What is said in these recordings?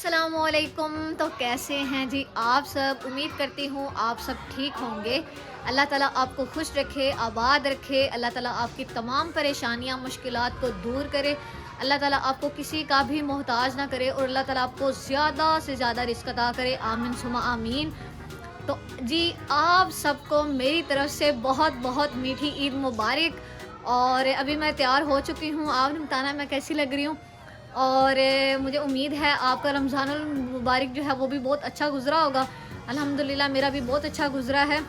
अस्सलामुअलैकुम। तो कैसे हैं जी आप सब? उम्मीद करती हूँ आप सब ठीक होंगे। अल्लाह ताला आपको खुश रखे, आबाद रखे। अल्लाह ताला आपकी तमाम परेशानियाँ मुश्किलात को दूर करे। अल्लाह ताला आपको किसी का भी मोहताज ना करे और अल्लाह ताला आपको ज़्यादा से ज़्यादा रिज़्क अता करे। आमीन सुमा आमीन। तो जी आप सबको मेरी तरफ से बहुत बहुत मीठी ईद मुबारक। और अभी मैं तैयार हो चुकी हूँ, आपने बताना मैं कैसी लग रही हूँ। और मुझे उम्मीद है आपका रमज़ानुल मुबारक जो है वो भी बहुत अच्छा गुज़रा होगा। अल्हम्दुलिल्लाह मेरा भी बहुत अच्छा गुज़रा है।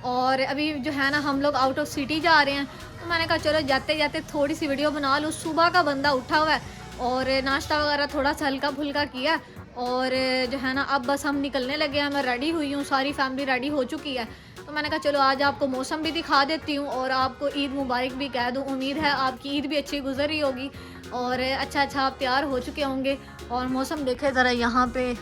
और अभी जो है ना हम लोग आउट ऑफ सिटी जा रहे हैं, तो मैंने कहा चलो जाते जाते थोड़ी सी वीडियो बना लूँ। सुबह का बंदा उठा हुआ है और नाश्ता वगैरह थोड़ा सा हल्का फुल्का किया और जो है ना अब बस हम निकलने लगे हैं। मैं रेडी हुई हूँ, सारी फैमिली रेडी हो चुकी है। तो मैंने कहा चलो आज आपको मौसम भी दिखा देती हूँ और आपको ईद मुबारक भी कह दूँ। उम्मीद है आपकी ईद भी अच्छी गुजर रही होगी और अच्छा अच्छा आप तैयार हो चुके होंगे। और मौसम देखे ज़रा, यहाँ पे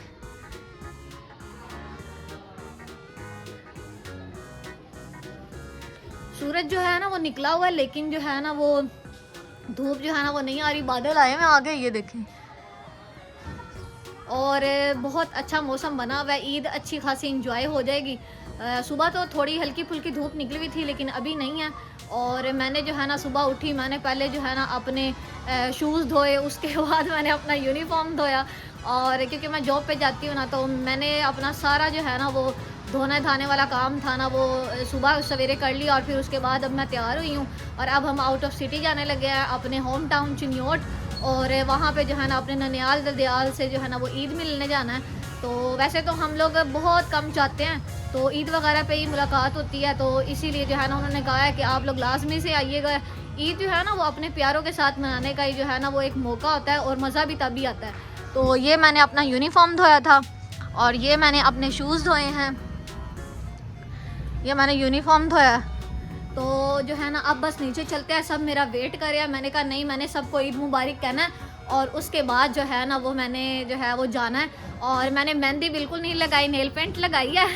सूरज जो है ना वो निकला हुआ है, लेकिन जो है ना वो धूप जो है ना वो नहीं आ रही। बादल आए हुए आगे, ये देखें। और बहुत अच्छा मौसम बना हुआ है, ईद अच्छी खासी इंजॉय हो जाएगी। सुबह तो थोड़ी हल्की फुल्की धूप निकली हुई थी लेकिन अभी नहीं है। और मैंने जो है ना सुबह उठी, मैंने पहले जो है ना अपने शूज़ धोए, उसके बाद मैंने अपना यूनिफॉर्म धोया। और क्योंकि मैं जॉब पे जाती हूँ ना, तो मैंने अपना सारा जो है ना वो धोने धाने वाला काम था ना वो सुबह सवेरे कर लिया। और फिर उसके बाद अब मैं तैयार हुई हूँ और अब हम आउट ऑफ सिटी जाने लगे हैं, अपने होम टाउन चिन्योट। और वहाँ पे जो है ना अपने ननियाल ददियाल से जो है ना वो ईद मिलने जाना है। तो वैसे तो हम लोग बहुत कम जाते हैं, तो ईद वगैरह पे ही मुलाकात होती है, तो इसीलिए जो है ना उन्होंने कहा है कि आप लोग लाजमी से आइएगा। ईद जो है ना वो अपने प्यारों के साथ मनाने का ही जो है ना वो एक मौका होता है और मज़ा भी तभी आता है। तो ये मैंने अपना यूनिफॉर्म धोया था और ये मैंने अपने शूज़ धोए हैं, ये मैंने यूनिफॉर्म धोया। तो जो है ना अब बस नीचे चलते हैं, सब मेरा वेट कर रहे हैं। मैंने कहा नहीं, मैंने सबको ईद मुबारक कहना है और उसके बाद जो है ना वो मैंने जो है वो जाना है। और मैंने मेहंदी बिल्कुल नहीं लगाई, नेल पेंट लगाई है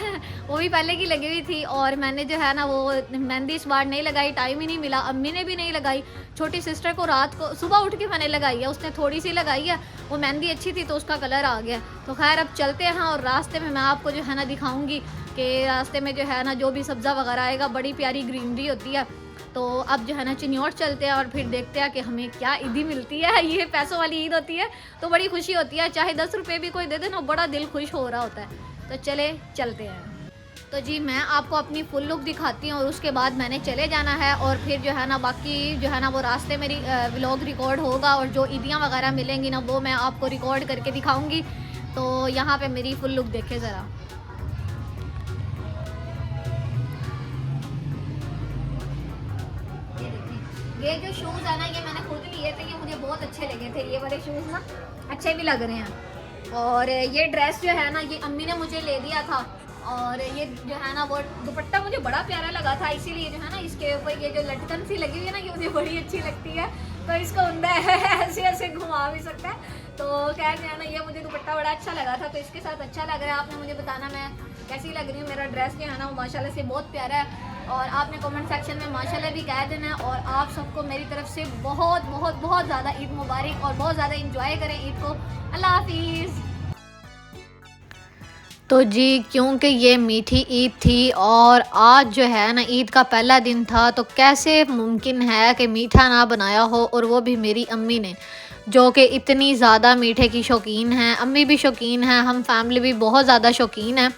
वो भी पहले की लगी हुई थी। और मैंने जो है ना वो मेहंदी इस बार नहीं लगाई, टाइम ही नहीं मिला। अम्मी ने भी नहीं लगाई, छोटी सिस्टर को रात को सुबह उठ के मैंने लगाई है, उसने थोड़ी सी लगाई है। वो मेहंदी अच्छी थी तो उसका कलर आ गया। तो खैर अब चलते हैं और रास्ते में मैं आपको जो है ना दिखाऊंगी कि रास्ते में जो है ना जो भी सब्ज़ा वगैरह आएगा, बड़ी प्यारी ग्रीनरी होती है। तो अब जो है ना चिन्योट चलते हैं और फिर देखते हैं कि हमें क्या ईदी मिलती है। ये पैसों वाली ईद होती है तो बड़ी खुशी होती है, चाहे 10 रुपये भी कोई दे दे ना, बड़ा दिल खुश हो रहा होता है। तो चले चलते हैं। तो जी मैं आपको अपनी फुल लुक दिखाती हूँ और उसके बाद मैंने चले जाना है। और फिर जो है ना बाकी जो है ना वो रास्ते मेरी व्लॉग रिकॉर्ड होगा और जो ईदियाँ वगैरह मिलेंगी ना वो मैं आपको रिकॉर्ड करके दिखाऊँगी। तो यहाँ पर मेरी फुल लुक देखे ज़रा। ये जो शूज़ है ना ये मैंने खुद लिए थे, ये मुझे बहुत अच्छे लगे थे। ये वाले शूज़ ना अच्छे भी लग रहे हैं। और ये ड्रेस जो है ना ये अम्मी ने मुझे ले दिया था। और ये जो है ना वो दुपट्टा मुझे बड़ा प्यारा लगा था, इसीलिए जो है ना इसके ऊपर ये जो लटकन सी लगी हुई है ना ये मुझे बड़ी अच्छी लगती है। तो इसको बंदा ऐसे ऐसे घुमा भी सकता है। तो खैर जो है ना ये मुझे दुपट्टा बड़ा अच्छा लगा था, तो इसके साथ अच्छा लग रहा है। आपने मुझे बताना मैं कैसी लग रही हूँ। मेरा ड्रेस जो है ना वो माशाल्लाह से बहुत प्यारा है और आपने कमेंट सेक्शन में माशाल्लाह भी कह देना है। और आप सबको मेरी तरफ से बहुत बहुत बहुत ज़्यादा ईद मुबारक और बहुत ज़्यादा इंजॉय करें ईद को। अल्लाह हाफिज़। तो जी क्योंकि ये मीठी ईद थी और आज जो है ना ईद का पहला दिन था, तो कैसे मुमकिन है कि मीठा ना बनाया हो, और वो भी मेरी अम्मी ने, जो कि इतनी ज़्यादा मीठे की शौकीन हैं। अम्मी भी शौकीन हैं, हम फैमिली भी बहुत ज़्यादा शौकीन हैं।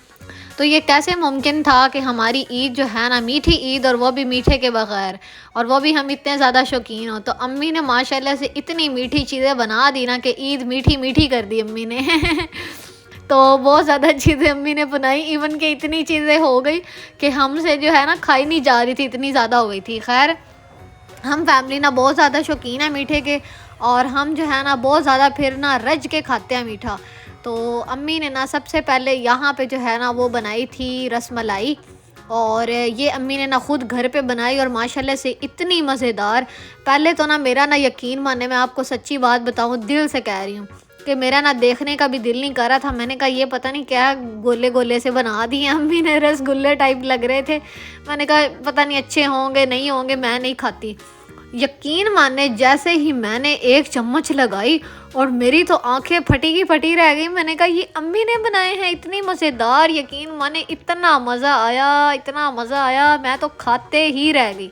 तो ये कैसे मुमकिन था कि हमारी ईद जो है ना मीठी ईद, और वो भी मीठे के बगैर, और वो भी हम इतने ज़्यादा शौकीन हो। तो अम्मी ने माशाल्लाह से इतनी मीठी चीज़ें बना दी ना कि ईद मीठी मीठी कर दी अम्मी ने तो बहुत ज़्यादा चीज़ें अम्मी ने बनाई, इवन कि इतनी चीज़ें हो गई कि हमसे जो है ना खाई नहीं जा रही थी, इतनी ज़्यादा हो गई थी। खैर हम फैमिली ना बहुत ज़्यादा शौकीन है मीठे के, और हम जो है ना बहुत ज़्यादा फिर ना रज के खाते हैं मीठा। तो अम्मी ने ना सबसे पहले यहाँ पे जो है ना वो बनाई थी रसमलाई, और ये अम्मी ने ना ख़ुद घर पे बनाई और माशाल्लाह से इतनी मज़ेदार। पहले तो ना मेरा ना यकीन माने, मैं आपको सच्ची बात बताऊँ, दिल से कह रही हूँ कि मेरा ना देखने का भी दिल नहीं कर रहा था। मैंने कहा ये पता नहीं क्या गोले गोले से बना दिए अम्मी ने, रसगुल्ले टाइप लग रहे थे। मैंने कहा पता नहीं अच्छे होंगे नहीं होंगे, मैं नहीं खाती। यकीन माने जैसे ही मैंने एक चम्मच लगाई और मेरी तो आंखें फटी की फटी रह गई। मैंने कहा ये अम्मी ने बनाए हैं, इतनी मज़ेदार, यकीन माने इतना मज़ा आया, इतना मज़ा आया, मैं तो खाते ही रह गई।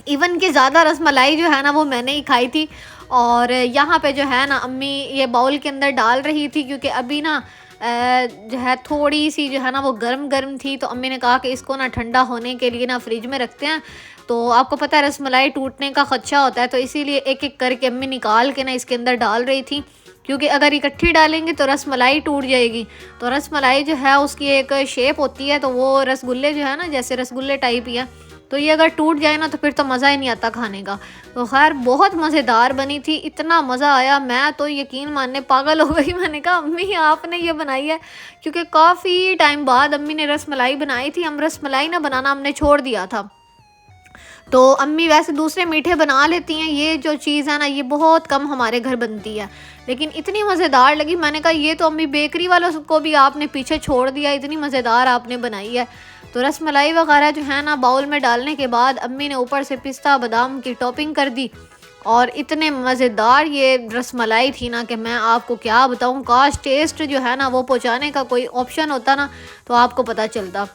इवन कि ज़्यादा रसमलाई जो है ना वो मैंने ही खाई थी। और यहाँ पे जो है ना अम्मी ये बाउल के अंदर डाल रही थी, क्योंकि अभी ना जो है थोड़ी सी जो है ना वो गर्म गर्म थी, तो अम्मी ने कहा कि इसको ना ठंडा होने के लिए ना फ्रिज में रखते हैं। तो आपको पता है रसमलाई टूटने का खदशा होता है, तो इसीलिए एक एक करके अम्मी निकाल के ना इसके अंदर डाल रही थी, क्योंकि अगर इकट्ठी डालेंगे तो रसमलाई टूट जाएगी। तो रसमलाई जो है उसकी एक शेप होती है, तो वो रसगुल्ले जो है ना जैसे रसगुल्ले टाइप ही है, तो ये अगर टूट जाए ना तो फिर तो मज़ा ही नहीं आता खाने का। तो खैर बहुत मज़ेदार बनी थी, इतना मज़ा आया, मैं तो यकीन मानने पागल हो गई। मैंने कहा अम्मी आपने ये बनाई है, क्योंकि काफ़ी टाइम बाद अम्मी ने रसमलाई बनाई थी। हम रसमलाई ना बनाना हमने छोड़ दिया था। तो अम्मी वैसे दूसरे मीठे बना लेती हैं, ये जो चीज़ है ना ये बहुत कम हमारे घर बनती है, लेकिन इतनी मज़ेदार लगी। मैंने कहा ये तो अम्मी बेकरी वालों को भी आपने पीछे छोड़ दिया, इतनी मज़ेदार आपने बनाई है। तो रसमलाई वगैरह जो है ना बाउल में डालने के बाद अम्मी ने ऊपर से पिस्ता बादाम की टॉपिंग कर दी, और इतने मज़ेदार ये रसमलाई थी ना कि मैं आपको क्या बताऊं। काश टेस्ट जो है ना वो पहुंचाने का कोई ऑप्शन होता ना तो आपको पता चलता।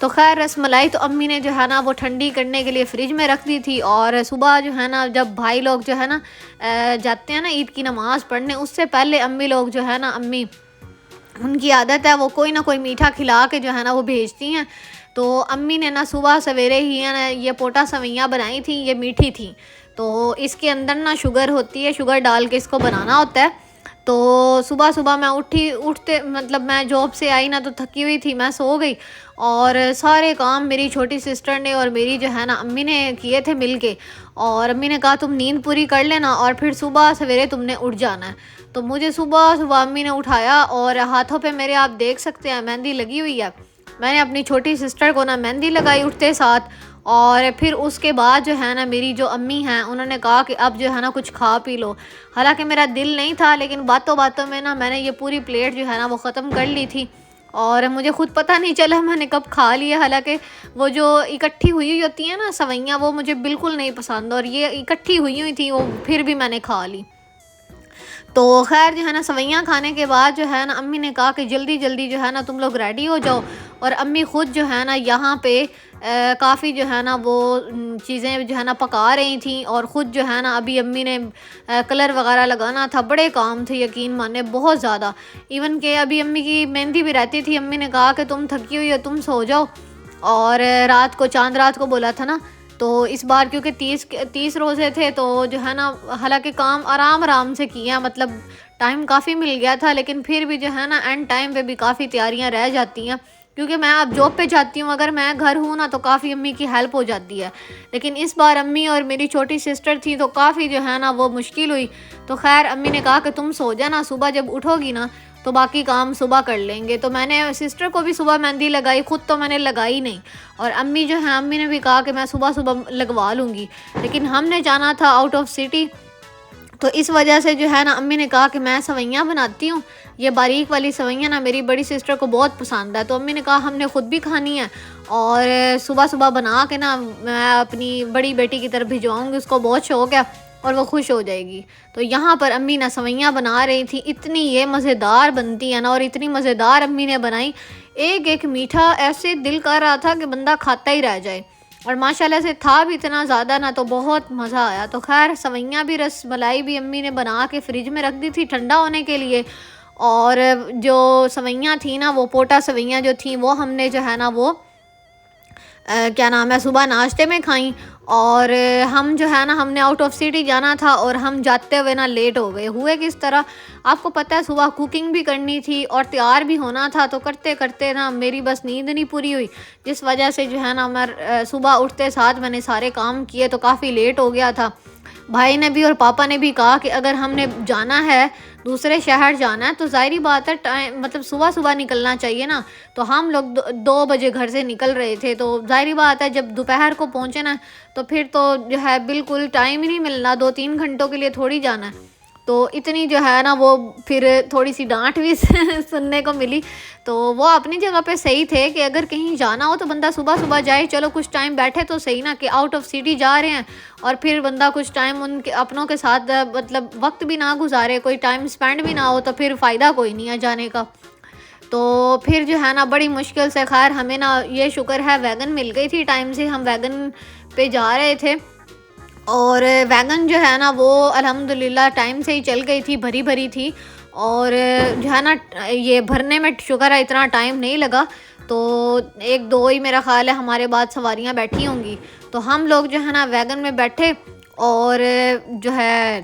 तो खैर रसमलाई तो अम्मी ने जो है ना वो ठंडी करने के लिए फ़्रिज में रख दी थी, और सुबह जो है ना जब भाई लोग जो है ना जाते हैं ना ईद की नमाज़ पढ़ने, उससे पहले अम्मी लोग जो है ना अम्मी उनकी आदत है वो कोई ना कोई मीठा खिला के जो है ना वो भेजती हैं। तो अम्मी ने ना सुबह सवेरे ही है ना ये पोटा सवैयाँ बनाई थी, ये मीठी थी। तो इसके अंदर ना शुगर होती है, शुगर डाल के इसको बनाना होता है। तो सुबह सुबह मैं उठते मतलब मैं जॉब से आई ना तो थकी हुई थी, मैं सो गई, और सारे काम मेरी छोटी सिस्टर ने और मेरी जो है ना अम्मी ने किए थे मिल के। और अम्मी ने कहा तुम नींद पूरी कर लेना और फिर सुबह सवेरे तुमने उठ जाना है। तो मुझे सुबह सुबह अम्मी ने उठाया, और हाथों पे मेरे आप देख सकते हैं मेहंदी लगी हुई है। मैंने अपनी छोटी सिस्टर को ना मेहंदी लगाई उठते साथ, और फिर उसके बाद जो है ना मेरी जो अम्मी हैं उन्होंने कहा कि अब जो है ना कुछ खा पी लो। हालांकि मेरा दिल नहीं था, लेकिन बातों बातों में ना मैंने ये पूरी प्लेट जो है ना वो ख़त्म कर ली थी, और मुझे खुद पता नहीं चला मैंने कब खा लिया। हालांकि वो जो इकट्ठी हुई होती हैं ना सवैयाँ वो मुझे बिल्कुल नहीं पसंद, और ये इकट्ठी हुई हुई थी वो फिर भी मैंने खा ली। तो खैर जो है ना सवैयाँ खाने के बाद जो है ना अम्मी ने कहा कि जल्दी जल्दी जो है ना तुम लोग रेडी हो जाओ। और अम्मी ख़ुद जो है ना यहाँ पे काफ़ी जो है ना वो चीज़ें जो है ना पका रही थी, और ख़ुद जो है ना अभी अम्मी ने कलर वगैरह लगाना था, बड़े काम थे यकीन माने बहुत ज़्यादा। इवन के अभी अम्मी की मेहंदी भी रहती थी, अम्मी ने कहा कि तुम थकी हुई हो तुम सो जाओ। और रात को चांद रात को बोला था ना, तो इस बार क्योंकि 30 रोज़े थे तो जो है ना हालांकि काम आराम आराम से किया, मतलब टाइम काफ़ी मिल गया था, लेकिन फिर भी जो है ना एंड टाइम पे भी काफ़ी तैयारियां रह जाती हैं, क्योंकि मैं अब जॉब पे जाती हूँ। अगर मैं घर हूँ ना तो काफ़ी अम्मी की हेल्प हो जाती है, लेकिन इस बार अम्मी और मेरी छोटी सिस्टर थी तो काफ़ी जो है ना वो मुश्किल हुई। तो खैर अम्मी ने कहा कि तुम सो जाना, सुबह जब उठोगी ना तो बाकी काम सुबह कर लेंगे। तो मैंने सिस्टर को भी सुबह मेहंदी लगाई, ख़ुद तो मैंने लगाई नहीं। और अम्मी जो है अम्मी ने भी कहा कि मैं सुबह सुबह लगवा लूँगी, लेकिन हमने जाना था आउट ऑफ सिटी, तो इस वजह से जो है ना अम्मी ने कहा कि मैं सवैयाँ बनाती हूँ। ये बारीक वाली सवैयाँ ना मेरी बड़ी सिस्टर को बहुत पसंद है, तो अम्मी ने कहा हमने ख़ुद भी खानी है, और सुबह सुबह बना के ना मैं अपनी बड़ी बेटी की तरफ भिजवाऊँगी, उसको बहुत शौक़ है और वो खुश हो जाएगी। तो यहाँ पर अम्मी ना सवैयाँ बना रही थी, इतनी ये मज़ेदार बनती है ना, और इतनी मज़ेदार अम्मी ने बनाई, एक एक मीठा ऐसे दिल कर रहा था कि बंदा खाता ही रह जाए। और माशाल्लाह से था भी इतना ज़्यादा ना, तो बहुत मज़ा आया। तो खैर सवैयाँ भी रसमलाई भी अम्मी ने बना के फ्रिज में रख दी थी ठंडा होने के लिए, और जो सवैयाँ थी ना वो पोटा सवैयाँ जो थी वो हमने जो है ना वो क्या नाम है सुबह नाश्ते में खाई। और हम जो है ना हमने आउट ऑफ सिटी जाना था, और हम जाते हुए ना लेट हो गए। हुए किस तरह आपको पता है, सुबह कुकिंग भी करनी थी और तैयार भी होना था, तो करते करते ना मेरी बस नींद नहीं पूरी हुई, जिस वजह से जो है ना मैं सुबह उठते साथ मैंने सारे काम किए, तो काफ़ी लेट हो गया था। भाई ने भी और पापा ने भी कहा कि अगर हमने जाना है दूसरे शहर जाना है तो ज़ाहिरी बात है टाइम मतलब सुबह सुबह निकलना चाहिए ना। तो हम लोग 2 बजे घर से निकल रहे थे, तो ज़ाहिरी बात है जब दोपहर को पहुँचे ना तो फिर तो जो है बिल्कुल टाइम ही नहीं मिलना, 2-3 घंटों के लिए थोड़ी जाना है। तो इतनी जो है ना वो फिर थोड़ी सी डांट भी सुनने को मिली। तो वो अपनी जगह पे सही थे कि अगर कहीं जाना हो तो बंदा सुबह सुबह जाए, चलो कुछ टाइम बैठे तो सही ना, कि आउट ऑफ सिटी जा रहे हैं और फिर बंदा कुछ टाइम उनके अपनों के साथ मतलब वक्त भी ना गुजारे, कोई टाइम स्पेंड भी ना हो, तो फिर फ़ायदा कोई नहीं है जाने का। तो फिर जो है ना बड़ी मुश्किल से खैर हमें ना ये शुक्र है वैगन मिल गई थी टाइम से, हम वैगन पे जा रहे थे और वैगन जो है ना वो अल्हम्दुलिल्लाह टाइम से ही चल गई थी, भरी भरी थी। और जो है ना ये भरने में शुक्र है इतना टाइम नहीं लगा, तो एक दो ही मेरा ख़्याल है हमारे बाद सवारियां बैठी होंगी। तो हम लोग जो है ना वैगन में बैठे और जो है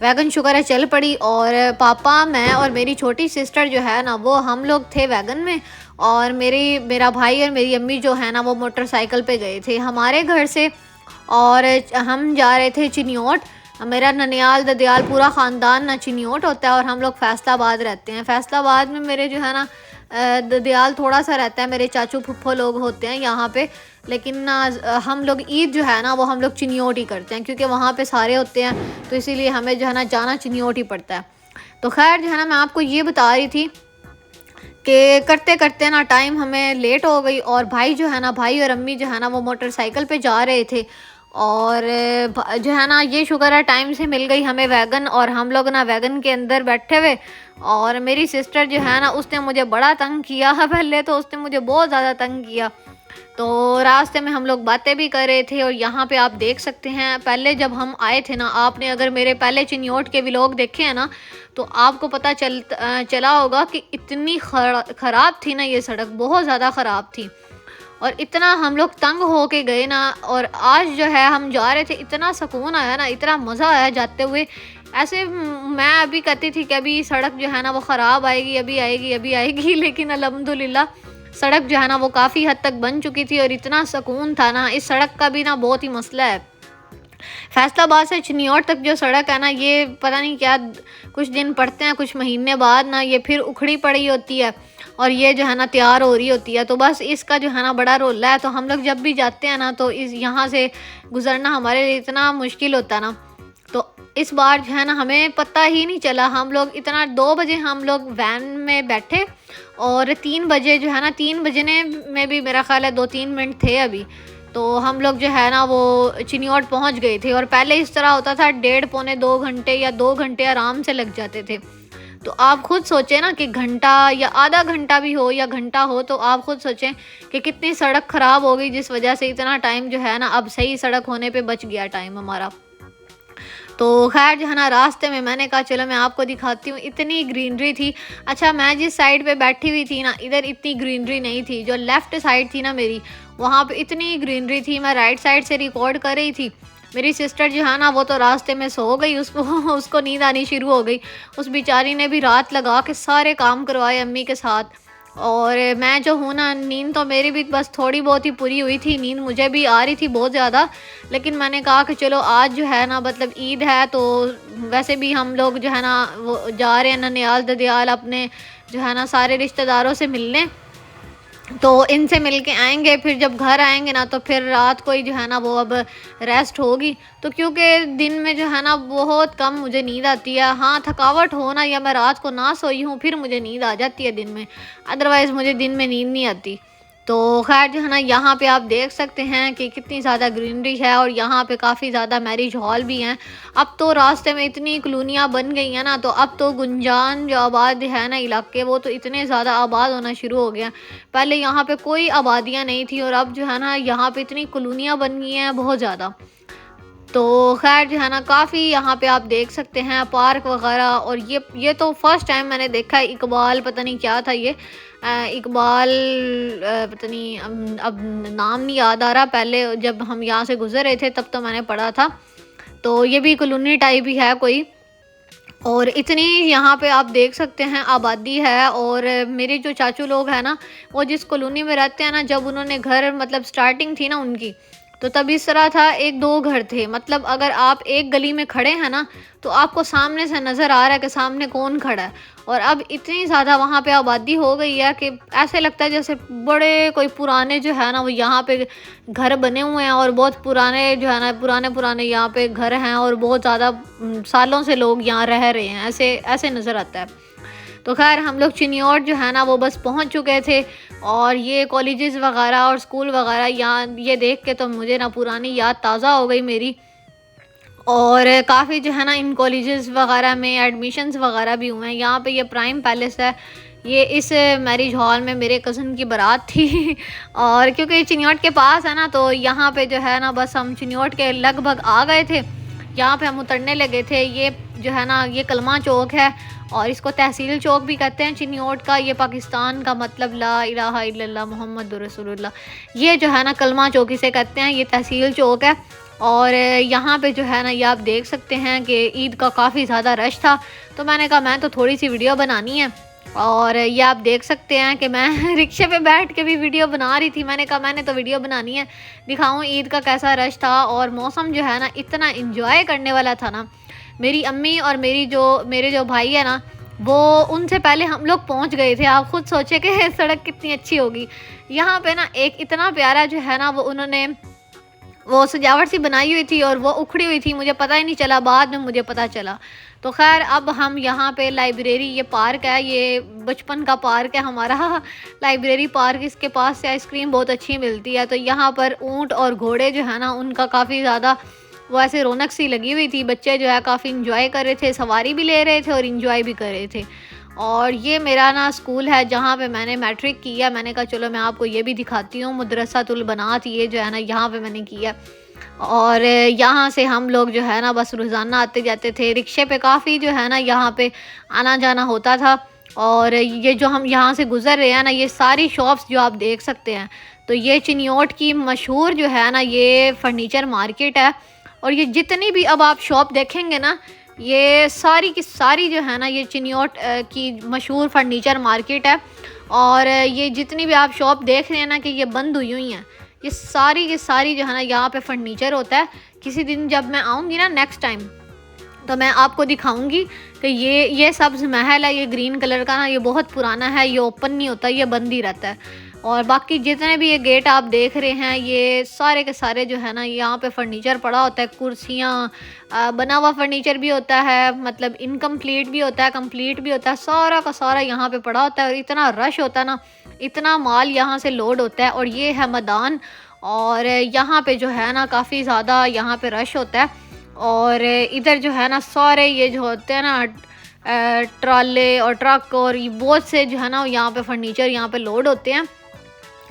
वैगन शुक्र है चल पड़ी, और पापा, मैं और मेरी छोटी सिस्टर जो है ना वो हम लोग थे वैगन में, और मेरा भाई और मेरी अम्मी जो है ना वो मोटरसाइकिल पे गए थे हमारे घर से। और हम जा रहे थे चिन्योट। मेरा ननियाल ददियाल पूरा ख़ानदान ना चिन्योट होता है और हम लोग फैसलाबाद रहते हैं। फैसलाबाद में मेरे जो है ना ददियाल थोड़ा सा रहता है, मेरे चाचू फुफ्फो लोग होते हैं यहाँ पे, लेकिन ना हम लोग ईद जो है ना वो हम लोग चिन्योट ही करते हैं क्योंकि वहाँ पे सारे होते हैं, तो इसीलिए हमें जो है ना जाना चिन्योट ही पड़ता है। तो खैर जो है ना मैं आपको ये बता रही थी कि करते करते ना टाइम हमें लेट हो गई, और भाई जो है ना, भाई और अम्मी जो है ना वो मोटरसाइकिल पे जा रहे थे, और जो है ना ये शुक्र है टाइम से मिल गई हमें वैगन, और हम लोग ना वैगन के अंदर बैठे हुए। और मेरी सिस्टर जो है ना उसने मुझे बड़ा तंग किया पहले तो उसने मुझे बहुत ज़्यादा तंग किया। तो रास्ते में हम लोग बातें भी कर रहे थे, और यहाँ पे आप देख सकते हैं पहले जब हम आए थे ना, आपने अगर मेरे पहले चिन्योट के व्लॉग देखे हैं ना तो आपको पता चला होगा कि इतनी ख़राब थी ना ये सड़क, बहुत ज़्यादा ख़राब थी, और इतना हम लोग तंग हो के गए ना। और आज जो है हम जा रहे थे, इतना सुकून आया ना, इतना मज़ा आया जाते हुए। ऐसे मैं अभी कहती थी कि अभी सड़क जो है ना वो ख़राब आएगी, अभी आएगी अभी आएगी लेकिन अल्हम्दुलिल्लाह सड़क जो है ना वो काफ़ी हद तक बन चुकी थी, और इतना सुकून था ना। इस सड़क का भी ना बहुत ही मसला है, फैसलाबाद से चिन्योट तक जो सड़क है ना, ये पता नहीं क्या कुछ दिन पड़ते हैं, कुछ महीने बाद ना ये फिर उखड़ी पड़ी होती है और ये जो है ना तैयार हो रही होती है। तो बस इसका जो है ना बड़ा रोला है। तो हम लोग जब भी जाते हैं ना तो इस यहाँ से गुज़रना हमारे लिए इतना मुश्किल होता है ना। तो इस बार जो है ना हमें पता ही नहीं चला, हम लोग इतना 2 बजे हम लोग वैन में बैठे, और 3 बजे जो है ना 3 बजने में भी मेरा ख्याल है 2-3 मिनट थे अभी, तो हम लोग जो है ना वो चिन्योट पहुंच गए थे। और पहले इस तरह होता था 1.5-पौने 2 घंटे या 2 घंटे आराम से लग जाते थे। तो आप खुद सोचें ना कि घंटा या आधा घंटा भी हो या घंटा हो, तो आप खुद सोचें कि कितनी सड़क ख़राब हो गई जिस वजह से इतना टाइम जो है ना अब सही सड़क होने पे बच गया टाइम हमारा। तो खैर जो है ना रास्ते में मैंने कहा चलो मैं आपको दिखाती हूँ, इतनी ग्रीनरी थी। अच्छा, मैं जिस साइड पे बैठी हुई थी ना इधर इतनी ग्रीनरी नहीं थी, जो लेफ़्ट साइड थी ना मेरी वहाँ पे इतनी ग्रीनरी थी। मैं राइट साइड से रिकॉर्ड कर रही थी, मेरी सिस्टर जो है ना वो तो रास्ते में सो गई, उसको उसको नींद आनी शुरू हो गई। उस बेचारी ने भी रात लगा के सारे काम करवाए अम्मी के साथ, और मैं जो हूँ ना नींद तो मेरी भी बस थोड़ी बहुत ही पूरी हुई थी, नींद मुझे भी आ रही थी बहुत ज़्यादा। लेकिन मैंने कहा कि चलो आज जो है ना मतलब ईद है, तो वैसे भी हम लोग जो है ना वो जा रहे हैं ननियाल ददियाल अपने जो है ना सारे रिश्तेदारों से मिलने, तो इनसे मिल के आएंगे, फिर जब घर आएंगे ना तो फिर रात को ही जो है ना वो अब रेस्ट होगी। तो क्योंकि दिन में जो है ना बहुत कम मुझे नींद आती है, हाँ थकावट हो ना या मैं रात को ना सोई हूँ फिर मुझे नींद आ जाती है दिन में, अदरवाइज़ मुझे दिन में नींद नहीं आती। तो खैर जो है ना यहाँ पे आप देख सकते हैं कि कितनी ज़्यादा ग्रीनरी है, और यहाँ पे काफ़ी ज़्यादा मैरिज हॉल भी हैं। अब तो रास्ते में इतनी कॉलोनियाँ बन गई हैं ना, तो अब तो गुंजान जो आबाद है ना इलाके, वो तो इतने ज़्यादा आबाद होना शुरू हो गया। पहले यहाँ पे कोई आबादियाँ नहीं थी, और अब जो है ना यहाँ पे इतनी कॉलोनियाँ बन गई हैं बहुत ज़्यादा। तो खैर जो है ना काफ़ी यहाँ पे आप देख सकते हैं पार्क वगैरह। और ये तो फर्स्ट टाइम मैंने देखा है इकबाल, पता नहीं क्या था ये इकबाल, पता नहीं अब नाम नहीं याद आ रहा, पहले जब हम यहाँ से गुजर रहे थे तब तो मैंने पढ़ा था। तो ये भी कॉलोनी टाइप ही है कोई, और इतनी यहाँ पे आप देख सकते हैं आबादी है। और मेरे जो चाचू लोग हैं ना वो जिस कॉलोनी में रहते हैं ना, जब उन्होंने घर मतलब स्टार्टिंग थी ना उनकी, तो तब इस तरह था, एक दो घर थे, मतलब अगर आप एक गली में खड़े हैं ना तो आपको सामने से नज़र आ रहा है कि सामने कौन खड़ा है। और अब इतनी ज़्यादा वहाँ पे आबादी हो गई है कि ऐसे लगता है जैसे बड़े कोई पुराने जो है ना वो यहाँ पे घर बने हुए हैं, और बहुत पुराने जो है ना पुराने पुराने यहाँ पे घर हैं, और बहुत ज़्यादा सालों से लोग यहाँ रह रहे हैं, ऐसे ऐसे नज़र आता है। तो खैर हम लोग चिन्योट जो है ना वो बस पहुंच चुके थे, और ये कॉलेजेस वगैरह और स्कूल वगैरह यहाँ ये देख के तो मुझे ना पुरानी याद ताज़ा हो गई मेरी। और काफ़ी जो है ना इन कॉलेजेस वगैरह में एडमिशन्स वगैरह भी हुए हैं। यहाँ पे ये प्राइम पैलेस है, ये इस मैरिज हॉल में मेरे कज़न की बारात थी और क्योंकि चिन्योट के पास है ना तो यहाँ पे जो है ना बस हम चिन्योट के लगभग आ गए थे। यहाँ पे हम उतरने लगे थे। ये जो है ना ये कलमा चौक है, और इसको तहसील चौक भी कहते हैं चिन्योट का। ये पाकिस्तान का मतलब ला इलाहा इल्लल्लाह मुहम्मद रसूलुल्लाह, ये जो है ना कलमा चौक इसे कहते हैं। ये तहसील चौक है, और यहाँ पे जो है ना ये आप देख सकते हैं कि ईद का काफ़ी ज़्यादा रश था। तो मैंने कहा मैं तो थोड़ी सी वीडियो बनानी है, और ये आप देख सकते हैं कि मैं रिक्शे पे बैठ के भी वीडियो बना रही थी। मैंने कहा मैंने तो वीडियो बनानी है, दिखाऊं ईद का कैसा रश था। और मौसम जो है ना इतना इंजॉय करने वाला था ना। मेरी अम्मी और मेरे जो भाई है ना वो उनसे पहले हम लोग पहुंच गए थे। आप खुद सोचे कि सड़क कितनी अच्छी होगी। यहाँ पे ना एक इतना प्यारा जो है ना वो उन्होंने वो सजावट सी बनाई हुई थी, और वो उखड़ी हुई थी, मुझे पता ही नहीं चला, बाद में मुझे पता चला। तो खैर अब हम यहाँ पे लाइब्रेरी, ये पार्क है, ये बचपन का पार्क है हमारा लाइब्रेरी पार्क। इसके पास से आइसक्रीम बहुत अच्छी मिलती है। तो यहाँ पर ऊँट और घोड़े जो है ना उनका काफ़ी ज़्यादा वो ऐसे रौनक सी लगी हुई थी। बच्चे जो है काफ़ी इंजॉय कर रहे थे, सवारी भी ले रहे थे और इंजॉय भी कर रहे थे। और ये मेरा ना स्कूल है जहाँ पे मैंने मैट्रिक किया। मैंने कहा चलो मैं आपको ये भी दिखाती हूँ। मदरसातुल बनात ये जो है ना यहाँ पे मैंने किया, और यहाँ से हम लोग जो है ना बस रोज़ाना आते जाते थे। रिक्शे पे काफ़ी जो है ना यहाँ पे आना जाना होता था। और ये जो हम यहाँ से गुज़र रहे हैं ना ये सारी शॉप्स जो आप देख सकते हैं, तो ये चिन्योट की मशहूर जो है ना ये फर्नीचर मार्केट है। और ये जितनी भी अब आप शॉप देखेंगे ना ये सारी की सारी जो है ना ये चिन्योट की मशहूर फर्नीचर मार्केट है। और ये जितनी भी आप शॉप देख रहे हैं ना कि ये बंद हुई हुई हैं, ये सारी की सारी जो है ना यहाँ पे फर्नीचर होता है। किसी दिन जब मैं आऊँगी ना नेक्स्ट टाइम तो मैं आपको दिखाऊंगी कि ये सब्ज़ महल है, ये ग्रीन कलर का ना, ये बहुत पुराना है, ये ओपन नहीं होता, ये बंद ही रहता है। और बाकी जितने भी ये गेट आप देख रहे हैं ये सारे के सारे जो है ना यहाँ पे फर्नीचर पड़ा होता है। कुर्सियाँ, बना हुआ फर्नीचर भी होता है, मतलब इनकम्प्लीट भी होता है, कंप्लीट भी होता है, सारा का सारा यहाँ पे पड़ा होता है। और इतना रश होता है ना, इतना माल यहाँ से लोड होता है। और ये है मैदान, और यहाँ पे जो है ना काफ़ी ज़्यादा यहाँ पे रश होता है। और इधर जो है ना सारे ये जो होते हैं ना ट्राले और ट्रक और ये बहुत से जो है ना यहाँ पे फर्नीचर यहाँ पे लोड होते हैं।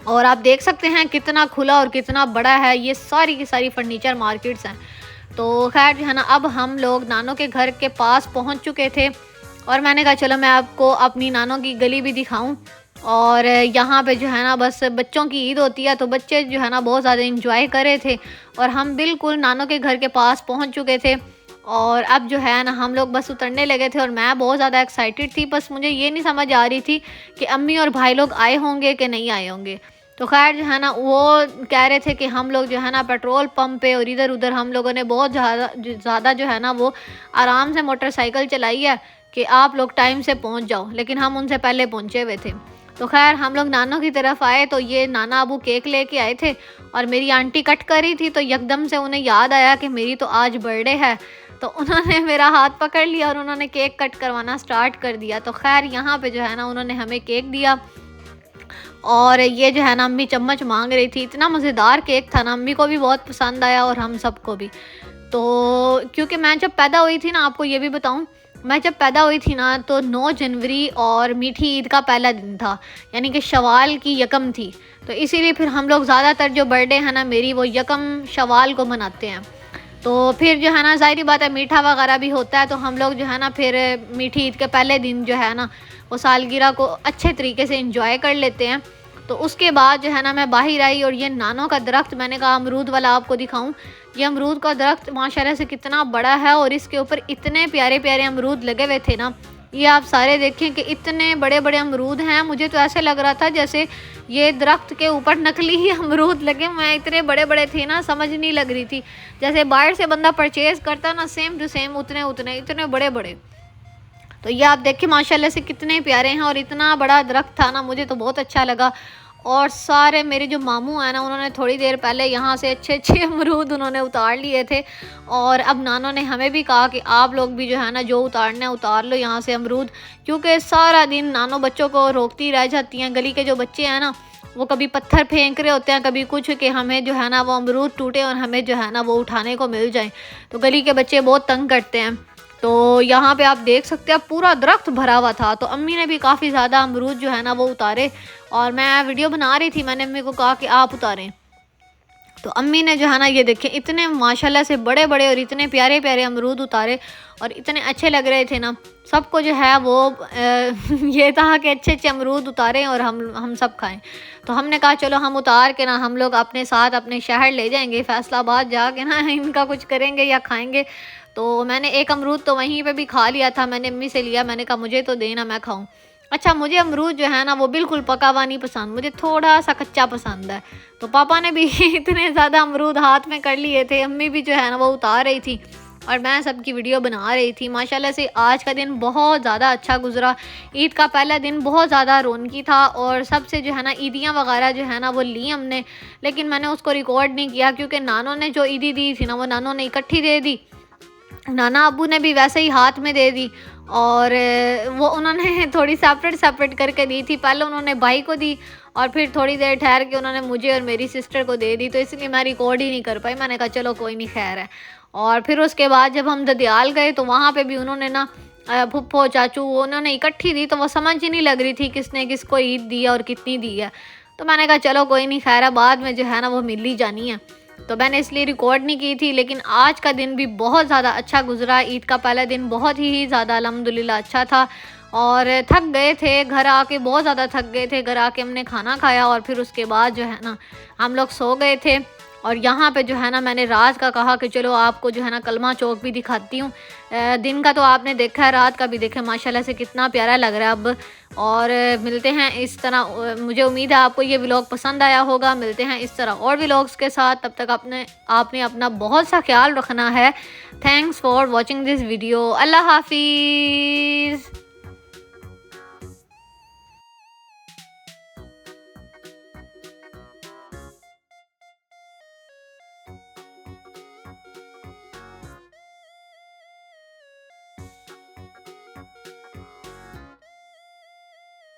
और आप देख सकते हैं कितना खुला और कितना बड़ा है, ये सारी की सारी फर्नीचर मार्केट्स हैं। तो खैर जो है ना अब हम लोग नानों के घर के पास पहुंच चुके थे, और मैंने कहा चलो मैं आपको अपनी नानों की गली भी दिखाऊं। और यहाँ पे जो है ना बस बच्चों की ईद होती है तो बच्चे जो है ना बहुत ज़्यादा इंजॉय कर रहे थे, और हम बिल्कुल नानों के घर के पास पहुँच चुके थे। और अब जो है ना हम लोग बस उतरने लगे थे, और मैं बहुत ज़्यादा एक्साइटेड थी। बस मुझे ये नहीं समझ आ रही थी कि अम्मी और भाई लोग आए होंगे कि नहीं आए होंगे। तो खैर जो है ना वो कह रहे थे कि हम लोग जो है ना पेट्रोल पंप पे और इधर उधर हम लोगों ने बहुत ज़्यादा जो है ना वो आराम से मोटरसाइकिल चलाई है कि आप लोग टाइम से पहुंच जाओ, लेकिन हम उनसे पहले पहुंचे हुए थे। तो खैर हम लोग नानों की तरफ आए तो ये नाना अबू केक लेके आए थे, और मेरी आंटी कट कर रही थी तो एकदम से उन्हें याद आया कि मेरी तो आज बर्थडे है। तो उन्होंने मेरा हाथ पकड़ लिया और उन्होंने केक कट करवाना स्टार्ट कर दिया। तो खैर यहाँ पे जो है ना उन्होंने हमें केक दिया, और ये जो है ना अम्मी चम्मच मांग रही थी। इतना मज़ेदार केक था ना, अम्मी को भी बहुत पसंद आया और हम सबको भी। तो क्योंकि मैं जब पैदा हुई थी ना, आपको ये भी बताऊं, मैं जब पैदा हुई थी ना तो 9 जनवरी और मीठी ईद का पहला दिन था, यानी कि शवाल की यकम थी। तो इसीलिए फिर हम लोग ज़्यादातर जो बर्थडे है ना मेरी वो यकम शवाल को मनाते हैं। तो फिर जो है ना ज़ाहिर बात है मीठा वगैरह भी होता है, तो हम लोग जो है ना फिर मीठी ईद के पहले दिन जो है ना वो सालगिरह को अच्छे तरीके से एंजॉय कर लेते हैं। तो उसके बाद जो है ना मैं बाहर आई, और ये नानों का दरख्त, मैंने कहा अमरूद वाला आपको दिखाऊं। ये अमरूद का दरख्त माशाल्लाह से कितना बड़ा है, और इसके ऊपर इतने प्यारे प्यारे अमरूद लगे हुए थे ना ये आप सारे देखें कि इतने बड़े बड़े अमरूद हैं। मुझे तो ऐसे लग रहा था जैसे ये दरख्त के ऊपर नकली ही अमरूद लगे। मैं इतने बड़े बड़े थे ना, समझ नहीं लग रही थी। जैसे बाहर से बंदा परचेज़ करता ना, सेम टू सेम उतने उतने इतने बड़े बड़े। तो ये आप देखिए माशाल्लाह से कितने प्यारे हैं, और इतना बड़ा दरख्त था ना, मुझे तो बहुत अच्छा लगा। और सारे मेरे जो मामू हैं ना, उन्होंने थोड़ी देर पहले यहाँ से अच्छे अच्छे अमरूद उन्होंने उतार लिए थे। और अब नानों ने हमें भी कहा कि आप लोग भी जो है ना, जो उतारना है उतार लो यहाँ से अमरूद, क्योंकि सारा दिन नानों बच्चों को रोकती रह जाती हैं। गली के जो बच्चे हैं ना, वो कभी पत्थर फेंक रहे होते हैं, कभी कुछ, कि हमें जो है ना वो अमरूद टूटे और हमें जो है ना वो उठाने को मिल जाए। तो गली के बच्चे बहुत तंग करते हैं। तो यहाँ पे आप देख सकते हैं पूरा दरख्त भरा हुआ था। तो अम्मी ने भी काफ़ी ज़्यादा अमरूद जो है ना वो उतारे, और मैं वीडियो बना रही थी, मैंने अम्मी को कहा कि आप उतारें। तो अम्मी ने जो है ना, ये देखें इतने माशाल्लाह से बड़े बड़े और इतने प्यारे प्यारे अमरूद उतारे, और इतने अच्छे लग रहे थे ना सबको जो है वो ये था कि अच्छे अच्छे अमरूद उतारें और हम सब खाएं। तो हमने कहा चलो हम उतार के ना हम लोग अपने साथ अपने शहर ले जाएंगे, फैसलाबाद जाके ना इनका कुछ करेंगे या खाएंगे। तो मैंने एक अमरूद तो वहीं पे भी खा लिया था, मैंने अम्मी से लिया, मैंने कहा मुझे तो देना, मैं खाऊं। अच्छा, मुझे अमरूद जो है ना वो बिल्कुल पका हुआ नहीं पसंद, मुझे थोड़ा सा कच्चा पसंद है। तो पापा ने भी इतने ज़्यादा अमरूद हाथ में कर लिए थे, अम्मी भी जो है ना वो उतार रही थी और मैं सबकी वीडियो बना रही थी। माशाल्लाह से आज का दिन बहुत ज़्यादा अच्छा गुजरा। ईद का पहला दिन बहुत ज़्यादा रौनकी था, और सबसे जो है ना ईदियाँ वगैरह जो है ना वो ली हमने, लेकिन मैंने उसको रिकॉर्ड नहीं किया क्योंकि नानों ने जो ईदी दी थी ना वो नानों ने इकट्ठी दे दी, नाना अब्बू ने भी वैसे ही हाथ में दे दी, और वो उन्होंने थोड़ी सेपरेट सेपरेट करके दी थी। पहले उन्होंने भाई को दी और फिर थोड़ी देर ठहर के उन्होंने मुझे और मेरी सिस्टर को दे दी, तो इसलिए मैं रिकॉर्ड ही नहीं कर पाई। मैंने कहा चलो कोई नहीं, खैर है। और फिर उसके बाद जब हम ददियाल गए तो वहाँ पे भी उन्होंने ना फुप्पो चाचू उन्होंने इकट्ठी दी, तो वो समझ ही नहीं लग रही थी किसने किसको ईद दी है और कितनी दी है। तो मैंने कहा चलो कोई नहीं, खैर है, बाद में जो है ना वो मिल ही जानी है। तो मैंने इसलिए रिकॉर्ड नहीं की थी। लेकिन आज का दिन भी बहुत ज़्यादा अच्छा गुजरा। ईद का पहला दिन बहुत ही ज़्यादा अल्हम्दुलिल्लाह अच्छा था, और थक गए थे घर आके, बहुत ज़्यादा थक गए थे। घर आके हमने खाना खाया और फिर उसके बाद जो है ना हम लोग सो गए थे। और यहाँ पे जो है ना मैंने रात का कहा कि चलो आपको जो है ना कलमा चौक भी दिखाती हूँ। दिन का तो आपने देखा है, रात का भी देखा, माशाल्लाह से कितना प्यारा लग रहा है अब। और मिलते हैं इस तरह, मुझे उम्मीद है आपको ये व्लॉग पसंद आया होगा। मिलते हैं इस तरह और व्लॉग्स के साथ, तब तक आपने अपना बहुत सा ख्याल रखना है। Thanks for watching this video. अल्लाह हाफिज़।